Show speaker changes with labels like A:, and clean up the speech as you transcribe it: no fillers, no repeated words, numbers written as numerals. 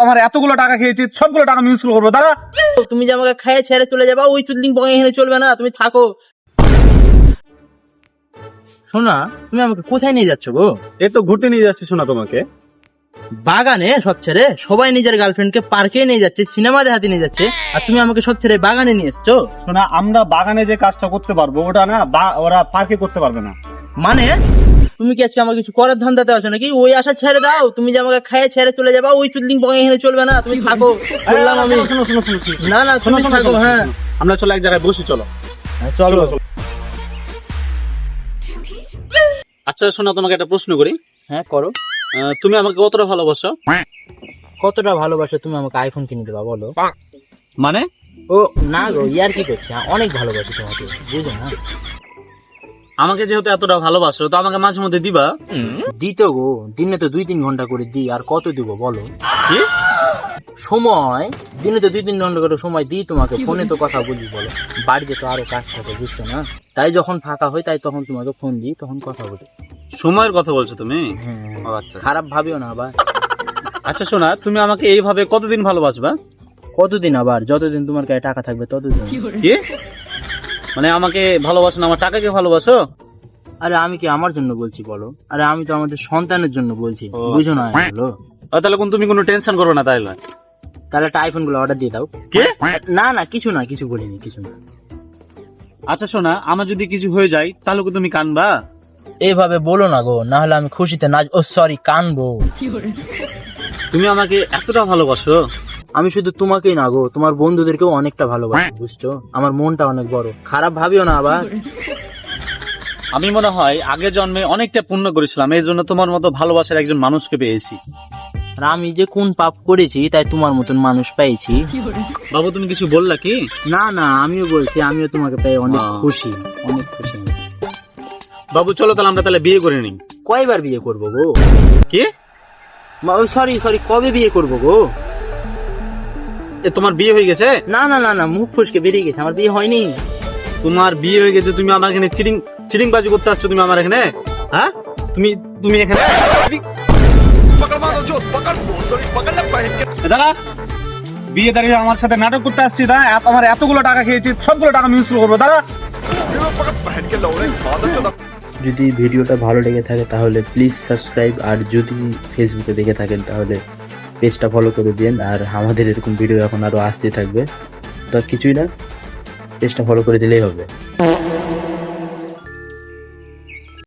A: আমার এতগুলো টাকা খেয়েছি, সবগুলো টাকা আমি ইউজ করবো। দাঁড়া,
B: তুমি যে আমাকে খেয়ে ছেড়ে চলে যাবা, ওই চুদলিং বঙে এখানে চলবে না, তুমি থাকো। শোনা, তুমি আমাকে কোথায় নিয়ে যাচ্ছ গো?
A: এই তো ঘুরতে নিয়ে যাচ্ছি শোনা তোমাকে।
B: বাগানে সব ছেড়ে সবাই নিজের গার্লফ্রেন্ডকে পার্কে নিয়ে যাচ্ছে, সিনেমা দেখাতে নিয়ে যাচ্ছে, আর তুমি আমাকে সব ছেড়ে বাগানে নিয়ে এসছো।
A: শোনা, আমরা বাগানে যে কাজটা করতে পারবো ওটা না ওরা পার্কে করতে পারবে না।
B: মানে তুমি কি আজকে আমার কিছু করার ধান্দাতে আছো নাকি? ওই আশা ছেড়ে দাও, তুমি যে আমাকে খেয়ে ছেড়ে চলে যাবা, ওই চুদলিং বঙে এখানে চলবে না, তুমি থাকো। বললাম আমি।
A: শোনো, শোনো, শোনো, শোনো।
B: না না, তুমি থাকো। হ্যাঁ
A: আমরা চলো এক জায়গায় বসি, চলো।
B: চলো।
A: আচ্ছা শোনা, তোমাকে একটা প্রশ্ন করি।
B: হ্যাঁ করো।
A: তুমি আমাকে কতটা ভালোবাসো?
B: কতটা ভালোবাসো তুমি আমাকে আইফোন কিনে দেবা বলো?
A: মানে?
B: ও না গো, ইয়ার কি করছে, অনেক ভালোবাসি তোমাকে, বুঝো না?
A: আমাকে যেহেতু এতটা ভালোবাসো, তো আমাকে মাঝে মধ্যে দিবা।
B: দিত গো, দিনে তো 2-3 ঘন্টা করে দিই, আর কত দিব বলো?
A: কি
B: সময় দিনে তো 2-3 ঘন্টা করে সময় দিই তোমাকে, ফোনে তো কথা বলি বলো, বাড়িতে তো আরো কাজ থাকে বুঝছো না? তাই যখন ফাঁকা হয় তাই তখন তোমাকে ফোন দিই, তখন কথা বলি।
A: সময়ের কথা বলছো তুমি?
B: হ্যাঁ,
A: ও আচ্ছা।
B: খারাপ ভাবিও না আবার।
A: আচ্ছা শোনা, তুমি আমাকে এইভাবে কতদিন ভালোবাসবা?
B: কতদিন আবার? যতদিন তোমার কাছে টাকা থাকবে ততদিন।
A: কি মানে আমাকে ভালোবাসো না, আমার টাকাকে ভালোবাসো?
B: আরে আমি কি আমার জন্য বলছি বলো? আরে আমি তো আমাদের সন্তানের জন্য বলছি,
A: ও,
B: বুঝো না
A: আচ্ছা।
B: এগুলো?
A: তাহলে তুমি কোনো টেনশন করো না তাইলে।
B: তাহলে একটা আইফোন গুলো অর্ডার দিয়ে দাও।
A: কি?
B: না না, কিছু না, কিছু বলিনি, কিছু না।
A: আচ্ছা শোনা, আমার যদি কিছু হয়ে যায় তাহলে কি তুমি কানবা?
B: এইভাবে বলো না গো, না হলে আমি খুশিতে নাচ, ও সরি, কানবো।
A: তুমি আমাকে এতটা ভালোবাসো?
B: আমি শুধু তোমাকেই না গো, তোমার বন্ধুদেরকেও অনেকটা ভালোবাসি, বুঝছো? আমার মনটা অনেক বড়, খারাপ ভাবিও না আবার।
A: আমি মনে হয় আগের জন্মে অনেকটা পুণ্য করেছিলাম, এই জন্য তোমার মতো ভালোবাসার একজন মানুষকে পেয়েছি।
B: আর আমি যে কোন পাপ করেছি তাই তোমার মতন মানুষ পেয়েছি?
A: বাবু তুমি কিছু বললা কি?
B: না না, আমিও বলছি, আমিও তোমাকে পেয়ে অনেক
A: আহ।
B: খুশি, অনেক খুশি।
A: বাবু চলো তাহলে আমরা বিয়ে করে নিই।
B: কয়বার বিয়ে করবো গো?
A: কি?
B: সরি সরি, কবে বিয়ে করবো গো?
A: তোমার বিয়ে হয়ে গেছে?
B: না না না না, মুখ ফুসকে বেরিয়ে গেছে, আমার বিয়ে হয়নি।
A: তোমার বিয়ে হয়ে গেছে, তুমি আমার এখানে চিটিং বাজি করতে আসছো তুমি আমার এখানে? হ্যাঁ, তুমি এখানে দাদা বিয়ে দাঁড়িয়ে আমার সাথে নাটক করতে আসছি। আমার এতগুলো টাকা খেয়েছি, সবগুলো টাকা আমি ইউজ করবো। দাদা,
C: যদি ভিডিওটা ভালো লেগে থাকে তাহলে প্লিজ সাবস্ক্রাইব, আর যদি ফেসবুকে দেখে থাকেন তাহলে পেজটা ফলো করে দিন। আর আমাদের এরকম ভিডিও এখন আরো আসতে থাকবে, তো কিছুই না, পেজটা ফলো করে দিলেই হবে।